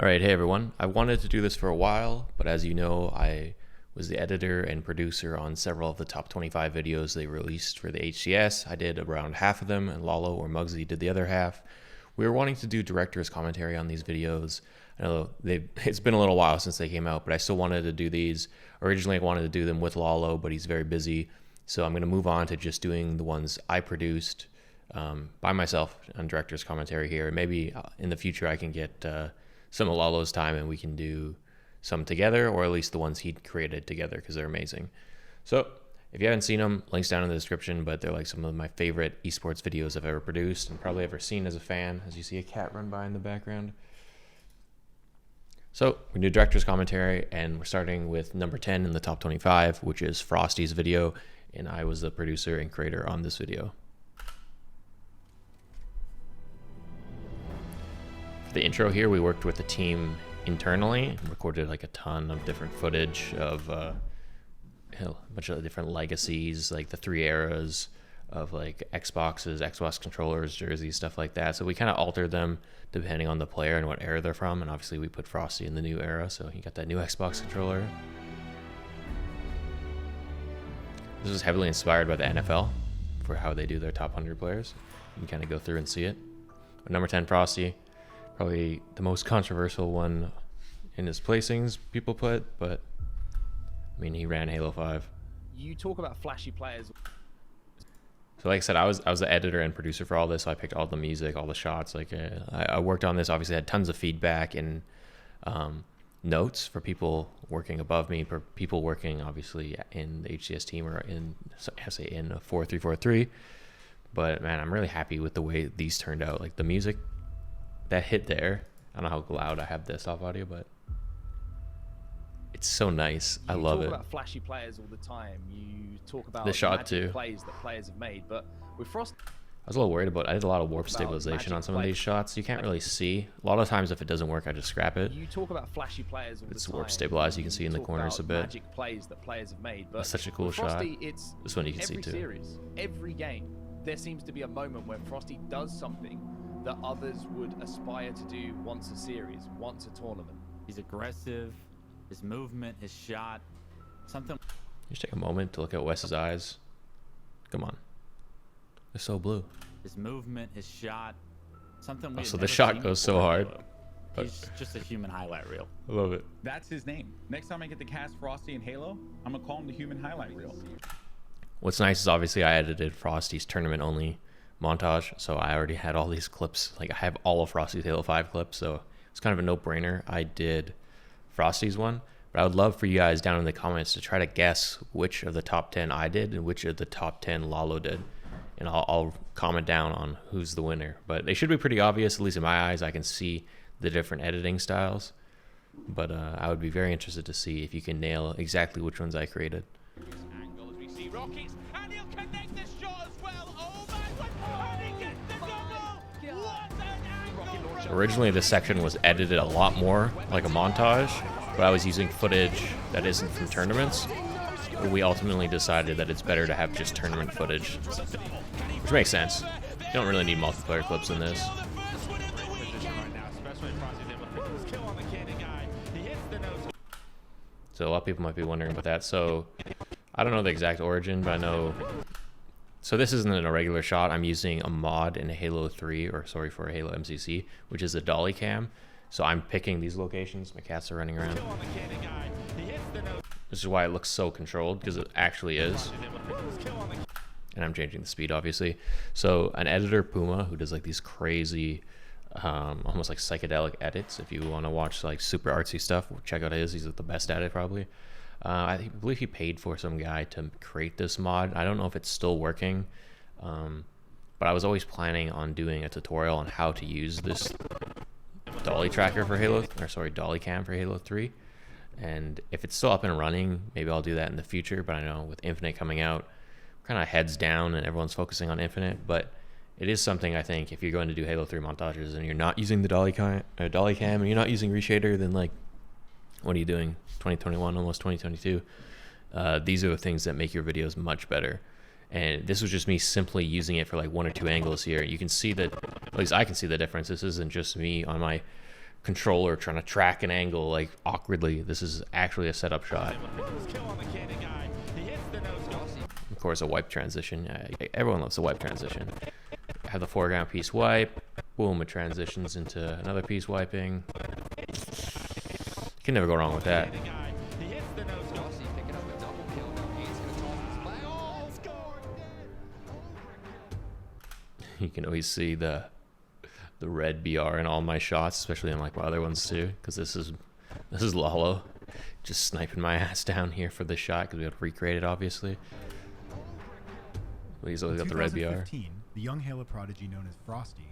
All right, hey everyone. I wanted to do this for a while, but as you know, I was the editor and producer on several of the top 25 videos they released for the HCS. I did around half of them, and Lalo or Muggsy did the other half. We were wanting to do director's commentary on these videos. I know it's been a little while since they came out, but I still wanted to do these. Originally, I wanted to do them with Lalo, but he's very busy. So I'm going to move on to just doing the ones I produced by myself on director's commentary here. Maybe in the future I can get some of Lalo's time and we can do some together, or at least the ones he created together, because they're amazing. So if you haven't seen them, links down in the description, but they're like some of my favorite esports videos I've ever produced and probably ever seen as a fan, as you see a cat run by in the background. So we do director's commentary, and we're starting with number 10 in the top 25, which is Frosty's video, and I was the producer and creator on this video. For the intro here, we worked with the team internally and recorded like a ton of different footage of a bunch of different legacies, like the 3 eras of like Xboxes, Xbox controllers, jerseys, stuff like that. So we kind of altered them depending on the player and what era they're from, and obviously we put Frosty in the new era, so he got that new Xbox controller. This was heavily inspired by the NFL for how they do their top 100 players. You can kind of go through and see it. But number 10, Frosty. Probably the most controversial one in his placings people put, but I mean, he ran Halo 5. You talk about flashy players. So like I said, I was the editor and producer for all this, so I picked all the music, all the shots. Like I worked on this, obviously had tons of feedback and notes for people working above me, for people working obviously in the HCS team or in a 4-3-4-3. But man, I'm really happy with the way these turned out. Like the music that hit there, I don't know how loud I have this off audio, but it's so nice. I love it. You talk about flashy players all the time. You talk about the shot too. Plays that players have made, but with Frost, I was a little worried about. I did a lot of warp stabilization on some of these shots. You can't really see. A lot of times, if it doesn't work, I just scrap it. You talk about flashy players all the time. It's warp stabilized. You can see in the corners a bit. Magic plays that players have made, but that's such a cool Frosty, shot. It's this one you can see too. Every series, every game, there seems to be a moment where Frosty does something that others would aspire to do once a series, once a tournament. He's aggressive, his movement, his shot, something. Just take a moment to look at Wes's eyes. Come on. They're so blue. His movement, his shot, something. Oh, so the shot goes so hard. He's just a human highlight reel. I love it. That's his name. Next time I get to cast Frosty in Halo, I'm gonna call him the human highlight reel. What's nice is obviously I edited Frosty's tournament only montage, so I already had all these clips. Like I have all of Frosty's Halo 5 clips, so it's kind of a no-brainer. I did Frosty's one, but I would love for you guys down in the comments to try to guess which of the top 10 I did and which of the top 10 Lalo did, and I'll comment down on who's the winner. But they should be pretty obvious, at least in my eyes. I can see the different editing styles, but I would be very interested to see if you can nail exactly which ones I created. Angle as we see Rockets, and he'll connect the shot as well. Oh my God, and he gets the double. What an angle! So originally this section was edited a lot more like a montage, but I was using footage that isn't from tournaments. We ultimately decided that it's better to have just tournament footage, which makes sense. You don't really need multiplayer clips in this. So a lot of people might be wondering about that. So I don't know the exact origin, but I know. So this isn't a regular shot. I'm using a mod in Halo 3, or sorry, for Halo MCC, which is a dolly cam. So I'm picking these locations. My cats are running around. This is why it looks so controlled, because it actually is. And I'm changing the speed, obviously. So an editor, Puma, who does like these crazy, almost like psychedelic edits. If you want to watch like super artsy stuff, check out his. He's the best at it, probably. I believe he paid for some guy to create this mod. I don't know if it's still working, but I was always planning on doing a tutorial on how to use this dolly tracker for dolly cam for Halo 3. And if it's still up and running, maybe I'll do that in the future. But I know with Infinite coming out, kind of heads down and everyone's focusing on Infinite. But it is something, I think, if you're going to do Halo 3 montages and you're not using the dolly cam and you're not using reshader, then like, what are you doing? 2021, almost 2022. These are the things that make your videos much better. And this was just me simply using it for like 1 or 2 angles here. You can see that, at least I can see the difference. This isn't just me on my controller trying to track an angle like awkwardly. This is actually a setup shot. Of course, a wipe transition. Everyone loves a wipe transition. Have the foreground piece wipe. Boom, it transitions into another piece wiping. You can never go wrong with that. You can always see the red BR in all my shots, especially in like my other ones too, because this is Lalo just sniping my ass down here for this shot because we have to recreate it obviously. But he's always got the red BR. The young Halo prodigy known as Frosty.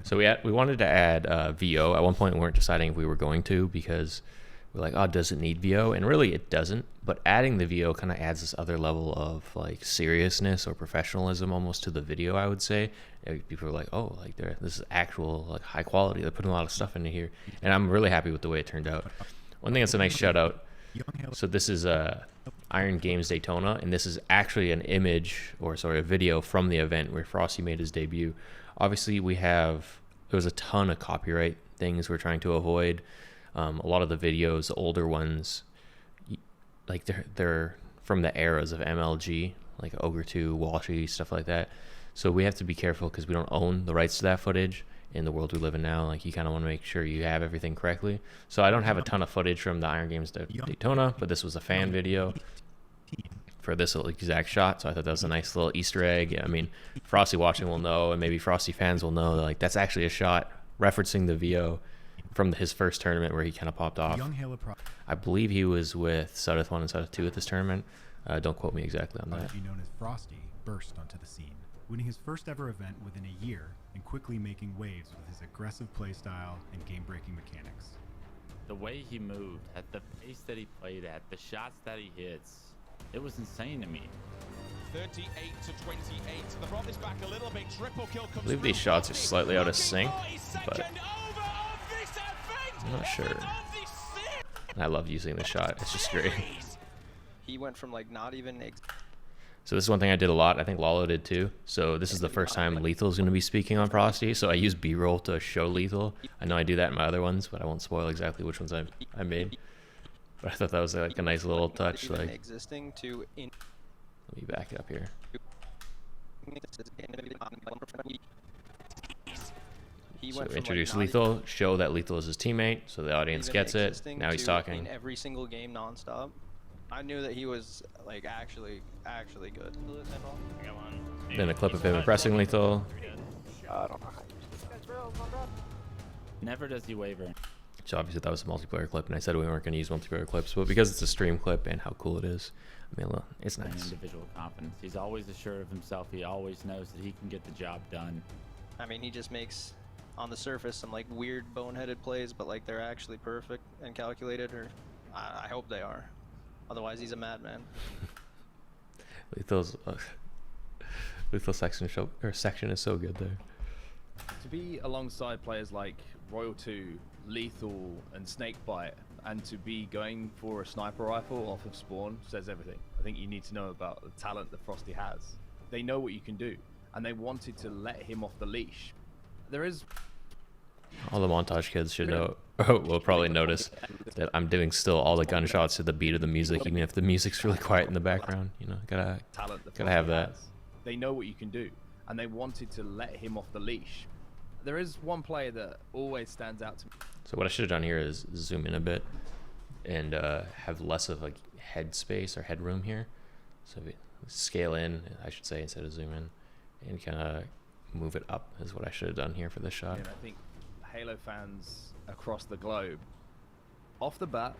So we wanted to add VO. At one point we weren't deciding if we were going to, because we're like, oh, does it need VO? And really it doesn't, but adding the VO kind of adds this other level of like seriousness or professionalism almost to the video, I would say. And people are like, oh, like this is actual like high quality. They're putting a lot of stuff into here, and I'm really happy with the way it turned out. One thing that's a nice shout out. So this is Iron Games Daytona, and this is actually an image, or sorry, a video from the event where Frosty made his debut. Obviously there was a ton of copyright things we're trying to avoid. A lot of the videos, the older ones, like they're from the eras of MLG, like Ogre 2, Walshy, stuff like that. So we have to be careful because we don't own the rights to that footage in the world we live in now. Like you kind of want to make sure you have everything correctly. So I don't have a ton of footage from the Iron Games Daytona, but this was a fan video for this exact shot. So I thought that was a nice little Easter egg. I mean, Frosty watching will know, and maybe Frosty fans will know that like that's actually a shot referencing the VO from his first tournament where he kind of popped off. I believe he was with South 1 and South 2 at this tournament. Don't quote me exactly on that. Known as Frosty burst onto the scene, winning his first ever event within a year and quickly making waves with his aggressive playstyle and game-breaking mechanics. The way he moved, at the pace that he played at, the shots that he hits, it was insane to me. 38 to 28. The front is back a little bit. Triple kill comes. I believe these shots are slightly out of sync, but I'm not sure. And I love using the shot. It's just great. He went from like not even. So this is one thing I did a lot. I think Lalo did too. So this is the first time Lethal is going to be speaking on Frosty. So I use B-roll to show Lethal. I know I do that in my other ones, but I won't spoil exactly which ones I made. But I thought that was like a nice little touch. Like, existing to in. Let me back it up here. So introduce Lethal, show that Lethal is his teammate, so the audience gets it. Now he's talking. In every single game nonstop. I knew that he was like actually good. Then a clip of him impressing Lethal. I don't know. Never does he waver. So obviously that was a multiplayer clip, and I said we weren't going to use multiplayer clips, but because it's a stream clip and how cool it is, I mean, look, it's nice. Individual confidence. He's always assured of himself. He always knows that he can get the job done. I mean, he just makes, on the surface, some like weird boneheaded plays, but like they're actually perfect and calculated, or I hope they are. Otherwise, he's a madman. Lethal's Lethal section is so good there. To be alongside players like Royal 2, Lethal, and Snakebite, and to be going for a sniper rifle off of spawn says everything. I think you need to know about the talent that Frosty has. They know what you can do, and they wanted to let him off the leash. There is... All the montage kids should know, will probably notice that I'm doing still all the gunshots to the beat of the music, even if the music's really quiet in the background. You know, gotta have that. They know what you can do, and they wanted to let him off the leash. There is one player that always stands out to me. So what I should have done here is zoom in a bit and have less of like head space or headroom here. So we scale in, I should say, instead of zoom in, and kind of move it up is what I should have done here for this shot. And I think Halo fans across the globe, off the bat,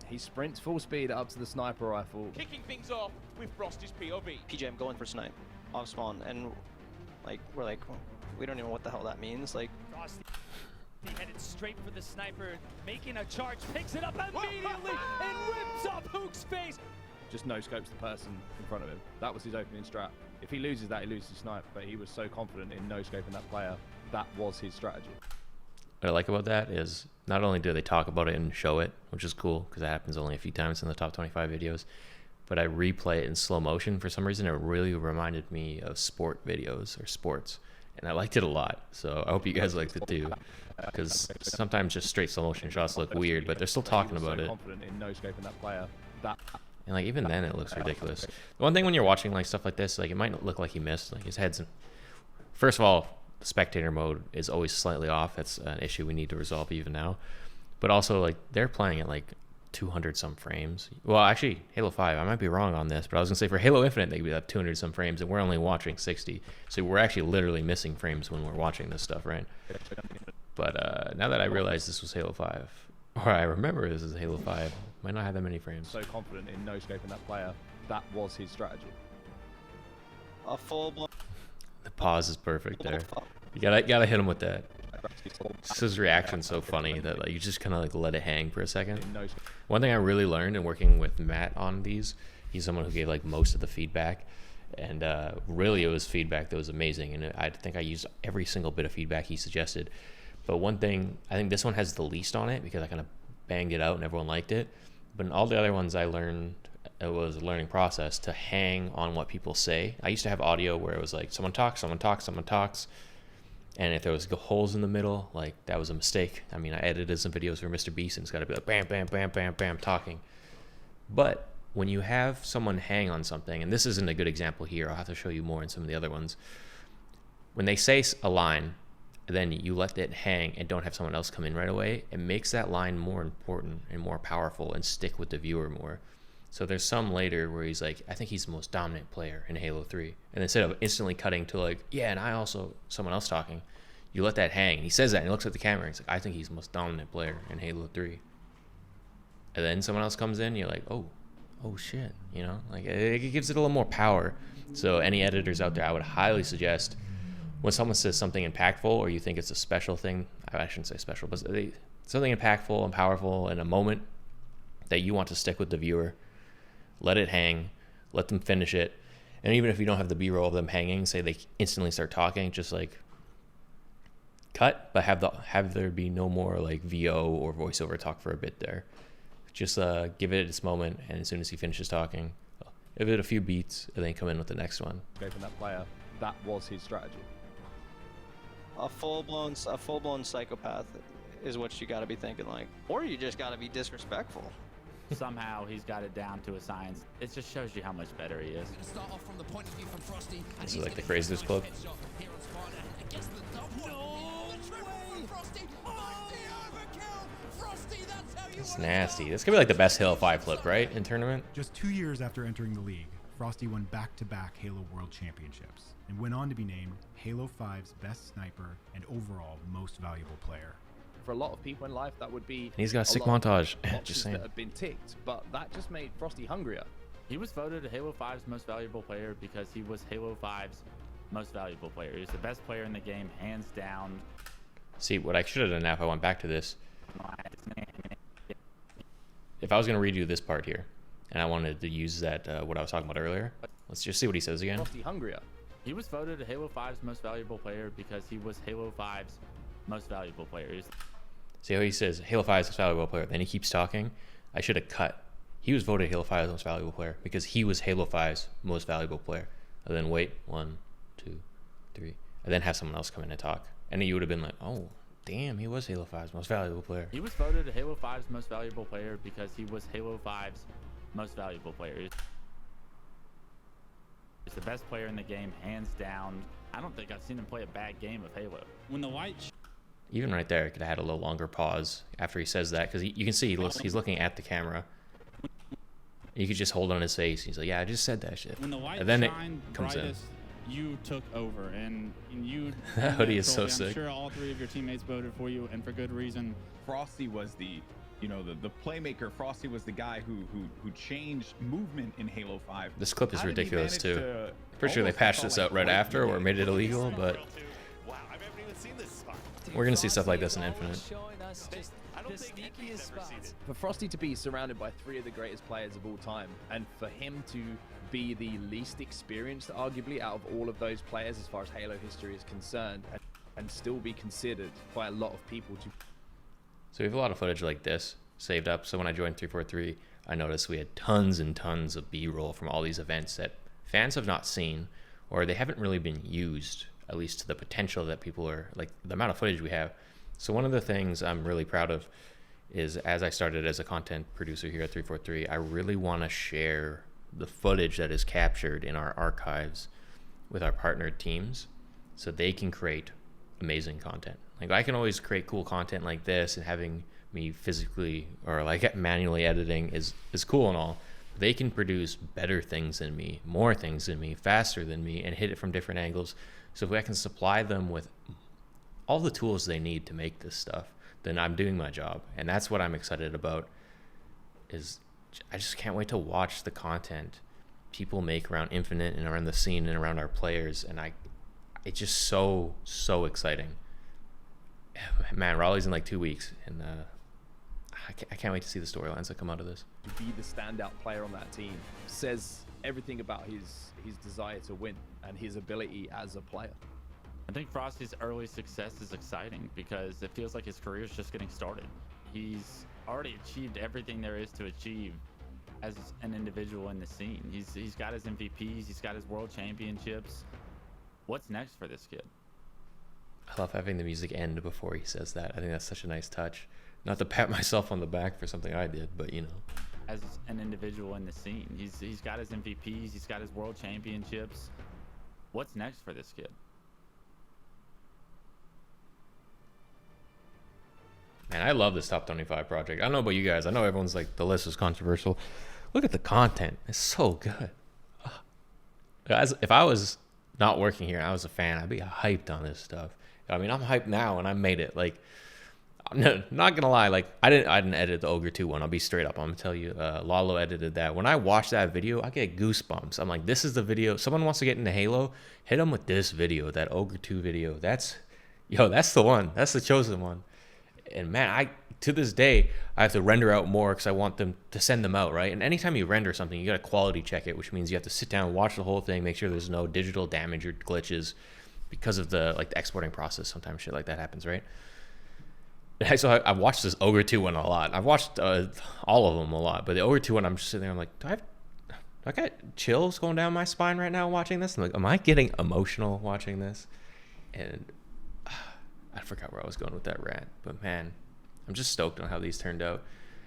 he sprints full speed up to the sniper rifle. Kicking things off with Frosty's POV. PJ, I'm going for snipe off spawn, and like we're like, we don't even know what the hell that means. Like, Frosty, he headed straight for the sniper, making a charge, picks it up immediately and rips off Hook's face. Just no scopes the person in front of him. That was his opening strat. If he loses that, he loses his snipe. But he was so confident in no scoping that player. That was his strategy. What I like about that is not only do they talk about it and show it, which is cool because that happens only a few times in the top 25 videos, but I replay it in slow motion. For some reason, it really reminded me of sport videos or sports. and I liked it a lot. So I hope you guys liked it too, because sometimes just straight slow motion shots look weird, but they're still talking about it. Confident in no scoping that player. That And like even then, it looks ridiculous. The one thing when you're watching like stuff like this, like it might look like he missed. Like his head's. First of all, the spectator mode is always slightly off. That's an issue we need to resolve even now. But also, like they're playing at like 200 some frames. Well, actually, Halo 5. I might be wrong on this, but I was gonna say for Halo Infinite they would have 200 some frames, and we're only watching 60. So we're actually literally missing frames when we're watching this stuff, right? But now that I realize this was Halo 5, or I remember this is Halo 5, might not have that many frames. so confident in no scoping that player. That was his strategy. A full blown. The pause is perfect there. You gotta hit him with that. Just his reaction's so funny that like you just kind of like let it hang for a second. One thing I really learned in working with Matt on these, he's someone who gave like most of the feedback, and really it was feedback that was amazing, and I think I used every single bit of feedback he suggested. But one thing, I think this one has the least on it because I kind of banged it out and everyone liked it. But in all the other ones I learned, it was a learning process to hang on what people say. I used to have audio where it was like someone talks, someone talks, someone talks. And if there was holes in the middle, like that was a mistake. I mean, I edited some videos for Mr. Beast and it's got to be like bam, bam, bam, bam, bam, talking. But when you have someone hang on something, and this isn't a good example here, I'll have to show you more in some of the other ones. When they say a line, then you let it hang and don't have someone else come in right away, it makes that line more important and more powerful and stick with the viewer more. So there's some later where he's like, I think he's the most dominant player in Halo 3. And instead of instantly cutting to like, yeah, and I also, someone else talking, you let that hang. And he says that and he looks at the camera and he's like, I think he's the most dominant player in Halo 3. And then someone else comes in and you're like, oh shit, you know? Like it gives it a little more power. So any editors out there, I would highly suggest when someone says something impactful or you think it's a special thing, I shouldn't say special, but something impactful and powerful in a moment that you want to stick with the viewer, let it hang, let them finish it. And even if you don't have the B-roll of them hanging, say they instantly start talking, just like cut, but have there be no more like VO or voiceover talk for a bit there. Just give it its moment, and as soon as he finishes talking, give it a few beats, and then come in with the next one. Scoping that player. That was his strategy. A full blown psychopath is what you got to be thinking like, or you just got to be disrespectful. Somehow he's got it down to a science. It just shows you how much better he is. Start off from the point of view from Frosty. This is like the craziest clip. It's nasty. This could be like the best Halo 5 clip, right? In tournament? Just 2 years after entering the league, Frosty won back-to-back Halo World Championships and went on to be named Halo 5's best sniper and overall most valuable player. For a lot of people in life, that would be. And he's got a sick lot of montage. boxes Just saying. that have been ticked, but that just made Frosty hungrier. He was voted Halo 5's most valuable player because he was Halo 5's most valuable player. He was the best player in the game, hands down. See, what I should have done now if I went back to this, if I was going to redo this part here, and I wanted to use that, what I was talking about earlier, let's just see what he says again. Frosty hungrier. He was voted Halo 5's most valuable player because he was Halo 5's most valuable player. See how he says Halo 5's most valuable player, then he keeps talking. I should have cut. He was voted Halo 5's most valuable player because he was Halo 5's most valuable player. And then wait, 1, 2, 3, and then have someone else come in and talk. And then you would have been like, oh, damn, he was Halo 5's most valuable player. He was voted Halo 5's most valuable player because he was Halo 5's most valuable player. He's the best player in the game, hands down. I don't think I've seen him play a bad game of Halo. When the white Even right there, I could have had a little longer pause after he says that, because you can see he's looking at the camera. You could just hold on his face. He's like, yeah, I just said that shit. when the white And then it shined comes in. brightest, you took over, and you. That hoodie is so trophy. I'm sick. sure all 3 of your teammates voted for you, and for good reason. Frosty was the playmaker. Frosty was the guy who changed movement in Halo 5. This clip is How did he ridiculous manage too. to Pretty sure they almost patched call, this like, out right white after or movement? made it illegal, but Wow, I haven't even seen this spot. we're gonna see stuff like this in Infinite. I don't think anyone's ever seen it. For Frosty to be surrounded by 3 of the greatest players of all time, and for him to be the least experienced, arguably, out of all of those players as far as Halo history is concerned, and still be considered by a lot of people to. So we have a lot of footage like this saved up. So when I joined 343, I noticed we had tons and tons of B-roll from all these events that fans have not seen, or they haven't really been used at least to the potential that people are like, the amount of footage we have. So one of the things I'm really proud of is, as I started as a content producer here at 343, I really want to share the footage that is captured in our archives with our partnered teams so they can create amazing content. Like, I can always create cool content like this, and having me physically or like manually editing is cool and all. They can produce better things than me, more things than me, faster than me, and hit it from different angles. So if I can supply them with all the tools they need to make this stuff, then I'm doing my job. And that's what I'm excited about. Is I just can't wait to watch the content people make around Infinite and around the scene and around our players. And it's just so exciting. Man, Raleigh's in like 2 weeks, and I can't wait to see the storylines that come out of this. To be the standout player on that team says everything about his desire to win and his ability as a player. I think Frosty's early success is exciting because it feels like his career is just getting started. He's already achieved everything there is to achieve as an individual in the scene. He's got his MVPs, he's got his world championships. What's next for this kid? I love having the music end before he says that. I think that's such a nice touch. Not to pat myself on the back for something I did, but you know. As an individual in the scene, he's got his MVPs, he's got his world championships. What's next for this kid? Man, I love this top 25 project. I don't know about you guys. I know everyone's like, the list is controversial. Look at the content. It's so good. Guys, if I was not working here and I was a fan, I'd be hyped on this stuff. I mean, I'm hyped now and I made it. Like, I'm not gonna lie, like I didn't edit the Ogre 2 one. I'll be straight up. I'm gonna tell you, Lalo edited that. When I watch that video, I get goosebumps. I'm like, this is the video. Someone wants to get into Halo, hit them with this video, that Ogre 2 video. That's the one. That's the chosen one. And man, to this day, I have to render out more because I want them to send them out, right? And anytime you render something, you got to quality check it, which means you have to sit down, watch the whole thing, make sure there's no digital damage or glitches because of the exporting process. Sometimes shit like that happens, right? So I've watched this Ogre 2 one a lot. I've watched all of them a lot, but the Ogre 2 one, I'm just sitting there, I'm like, do I got chills going down my spine right now watching this? I'm like, am I getting emotional watching this? And I forgot where I was going with that rant, but man, I'm just stoked on how these turned out,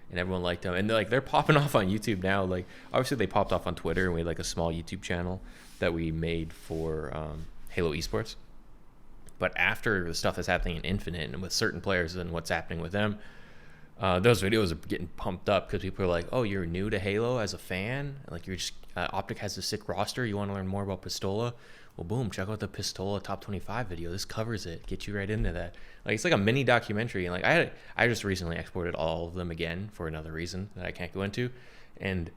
and everyone liked them. And they're popping off on YouTube now. Like, obviously they popped off on Twitter, and we had like a small YouTube channel that we made for Halo Esports. But after the stuff that's happening in Infinite and with certain players and what's happening with them, those videos are getting pumped up because people are like, oh, you're new to Halo as a fan? Like, you're just, Optic has a sick roster. You want to learn more about Pistola? Well, boom, check out the Pistola top 25 video. This covers it. Get you right into that. Like, it's like a mini documentary. And like, I just recently exported all of them again for another reason that I can't go into. And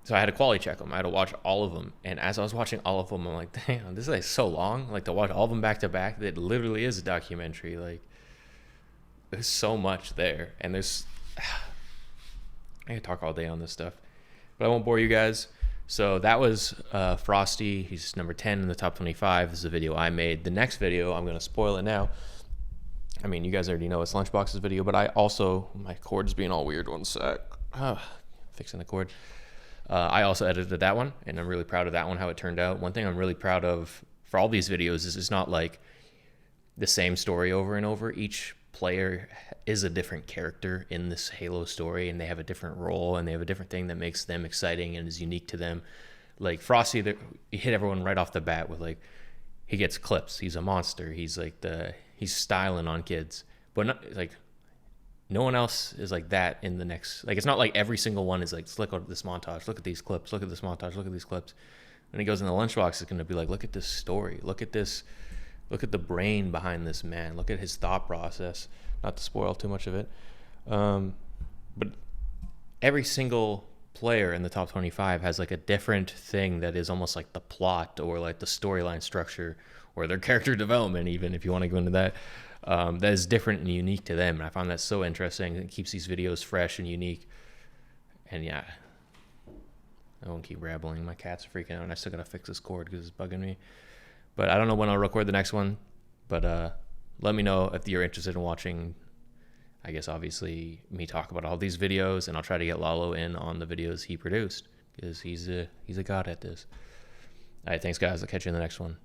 so I had to quality check them. I had to watch all of them. And as I was watching all of them, I'm like, damn, this is like so long. Like, to watch all of them back to back, that literally is a documentary. Like, there's so much there. And there's, I could talk all day on this stuff, but I won't bore you guys. So that was Frosty. He's number 10 in the top 25. This is a video I made. The next video, I'm going to spoil it now. I mean, you guys already know it's Lunchbox's video, but I also, my cord's being all weird. One sec. Fixing the cord. I also edited that one, and I'm really proud of that one, how it turned out. One thing I'm really proud of for all these videos is it's not like the same story over and over. Each player is a different character in this Halo story, and they have a different role, and they have a different thing that makes them exciting and is unique to them. Like Frosty, he hit everyone right off the bat with like, he gets clips. He's a monster. He's like he's styling on kids, but not, like, no one else is like that in the next. Like, it's not like every single one is like, let's look at this montage, look at these clips, look at this montage, look at these clips. When he goes in the lunchbox, it's going to be like, look at this story, look at this, look at the brain behind this man, look at his thought process. Not to spoil too much of it, but every single player in the top 25 has like a different thing that is almost like the plot or like the storyline structure or their character development, even if you want to go into that. That is different and unique to them. And I found that so interesting. It keeps these videos fresh and unique. And yeah, I won't keep rambling. My cat's freaking out, and I still gotta fix this cord because it's bugging me. But I don't know when I'll record the next one. But let me know if you're interested in watching, I guess, obviously, me talk about all these videos, and I'll try to get Lalo in on the videos he produced because he's a god at this. All right, thanks, guys. I'll catch you in the next one.